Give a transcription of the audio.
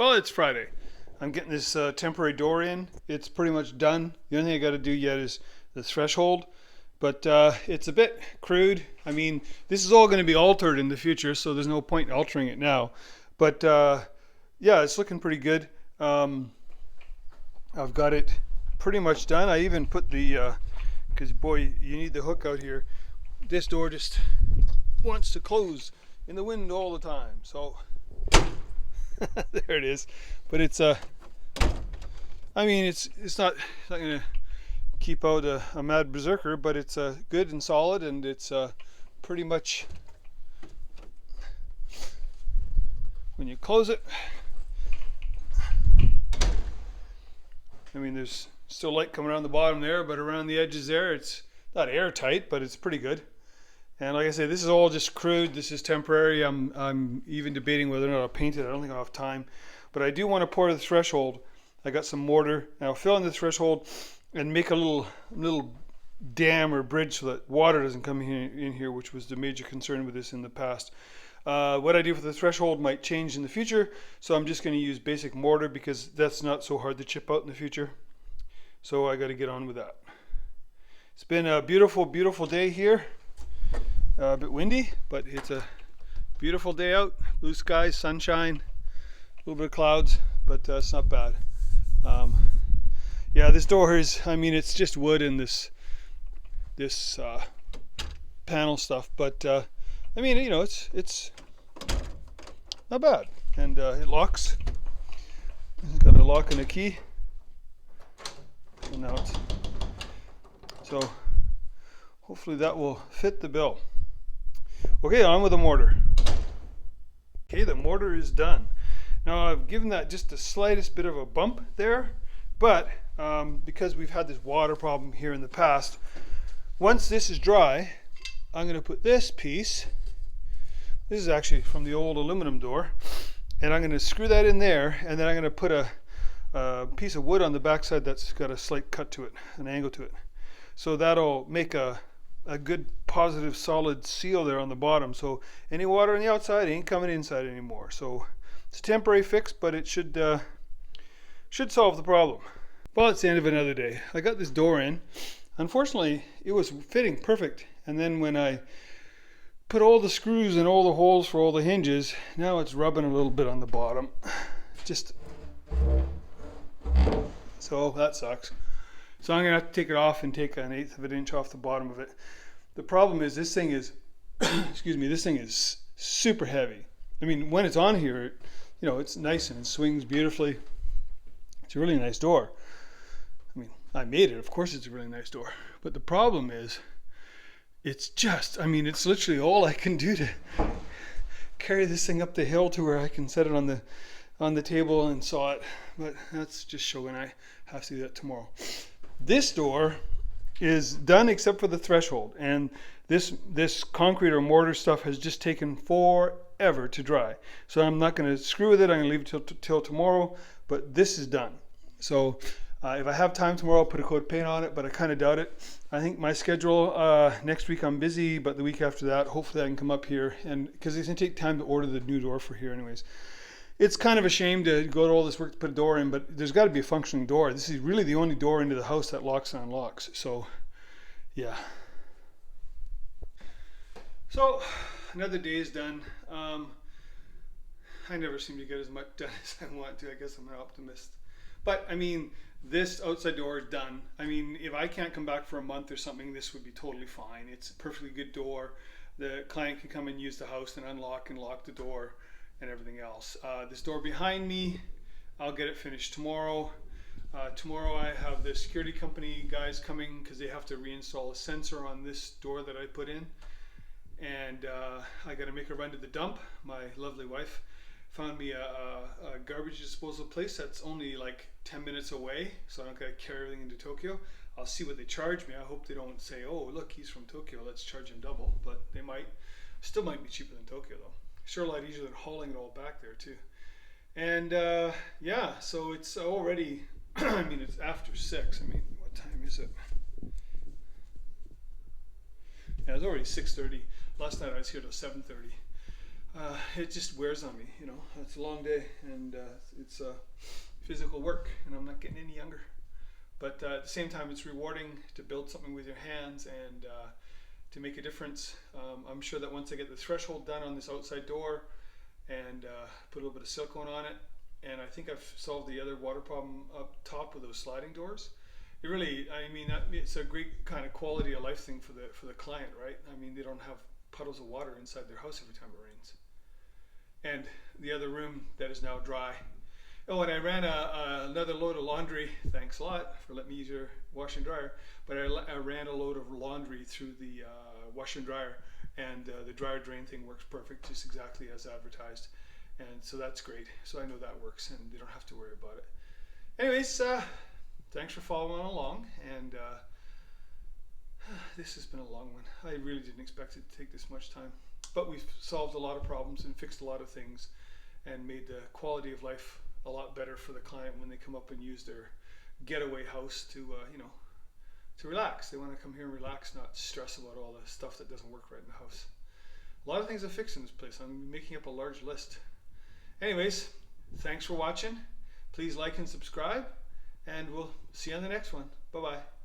Well, it's Friday. I'm getting this temporary door in. It's pretty much done. The only thing I got to do yet is the threshold, but it's a bit crude. I mean, this is all going to be altered in the future, so there's no point in altering it now. But yeah, it's looking pretty good. I've got it pretty much done. I even put the, because boy, you need the hook out here. This door just wants to close in the wind all the time. So there it is. But it's I mean, it's not gonna keep out a mad berserker, but it's good and solid, and it's pretty much, when you close it, I mean, there's still light coming around the bottom there, but around the edges there, it's not airtight, but it's pretty good. And like I say, this is all just crude. This is temporary. I'm even debating whether or not I'll paint it. I don't think I'll have time, but I do want to pour the threshold. I got some mortar, and I'll fill in the threshold and make a little dam or bridge so that water doesn't come in here, which was the major concern with this in the past. What I do for the threshold might change in the future, so I'm just going to use basic mortar because that's not so hard to chip out in the future. So I got to get on with that. It's been a beautiful, beautiful day here. A bit windy, but it's a beautiful day out. Blue skies, sunshine, a little bit of clouds, but it's not bad. Yeah, this door is, I mean, it's just wood and this panel stuff, but I mean, you know, it's not bad, and it locks. It's got a lock and a key, and now it's, so hopefully that will fit the bill. Okay, on with the mortar. Okay, the mortar is done. Now I've given that just the slightest bit of a bump there, but because we've had this water problem here in the past, once this is dry, I'm going to put this piece, this is actually from the old aluminum door, and I'm going to screw that in there, and then I'm going to put a piece of wood on the backside that's got a slight cut to it, an angle to it. So that'll make a good positive solid seal there on the bottom, so any water on the outside ain't coming inside anymore. So it's a temporary fix, but it should solve the problem. Well, it's the end of another day. I got this door in. Unfortunately, it was fitting perfect, and then when I put all the screws and all the holes for all the hinges, now it's rubbing a little bit on the bottom. Just so that sucks. So I'm gonna have to take it off and take 1/8 of an inch off the bottom of it. The problem is this thing is, excuse me, this thing is super heavy. I mean, when it's on here, you know, it's nice and it swings beautifully. It's a really nice door. I mean, I made it, of course it's a really nice door. But the problem is, it's just, I mean, it's literally all I can do to carry this thing up the hill to where I can set it on the table and saw it. But that's just showing I have to do that tomorrow. This door is done except for the threshold, and this concrete or mortar stuff has just taken forever to dry. So I'm not going to screw with it. I'm going to leave it till tomorrow, but this is done. So if I have time tomorrow, I'll put a coat of paint on it, but I kind of doubt it. I think my schedule, next week I'm busy, but the week after that, hopefully I can come up here, and because it's going to take time to order the new door for here anyways. It's kind of a shame to go to all this work to put a door in, but there's got to be a functioning door. This is really the only door into the house that locks and unlocks. So, yeah. So, another day is done. I never seem to get as much done as I want to. I guess I'm an optimist. But, I mean, this outside door is done. I mean, if I can't come back for a month or something, this would be totally fine. It's a perfectly good door. The client can come and use the house and unlock and lock the door and everything else. This door behind me, I'll get it finished tomorrow. Tomorrow I have the security company guys coming because they have to reinstall a sensor on this door that I put in. And I got to make a run to the dump. My lovely wife found me a garbage disposal place that's only like 10 minutes away, so I don't got to carry everything into Tokyo. I'll see what they charge me. I hope they don't say, oh, look, he's from Tokyo, let's charge him double. But they might. Still might be cheaper than Tokyo, though. Sure, a lot easier than hauling it all back there too. And yeah, so it's already, I mean, it's after 6. I mean, what time is it? Yeah, it's already 6:30. Last night I was here till 7:30. it just wears on me. You know, it's a long day, and it's physical work, and I'm not getting any younger. But at the same time, it's rewarding to build something with your hands and to make a difference. I'm sure that once I get the threshold done on this outside door and put a little bit of silicone on it, and I think I've solved the other water problem up top with those sliding doors. It really, I mean, it's a great kind of quality of life thing for the client, right? I mean, they don't have puddles of water inside their house every time it rains. And the other room that is now dry. Oh, and I ran another load of laundry. Thanks a lot for letting me use your washer and dryer. But I ran a load of laundry through the washer and dryer, and the dryer drain thing works perfect, just exactly as advertised. And so that's great. So I know that works, and they don't have to worry about it. Anyways, thanks for following along, and this has been a long one. I really didn't expect it to take this much time, but we've solved a lot of problems and fixed a lot of things, and made the quality of life a lot better for the client when they come up and use their getaway house to, to relax. They want to come here and relax, not stress about all the stuff that doesn't work right in the house. A lot of things are fixed in this place. I'm making up a large list. Anyways, thanks for watching. Please like and subscribe, and we'll see you on the next one. Bye-bye.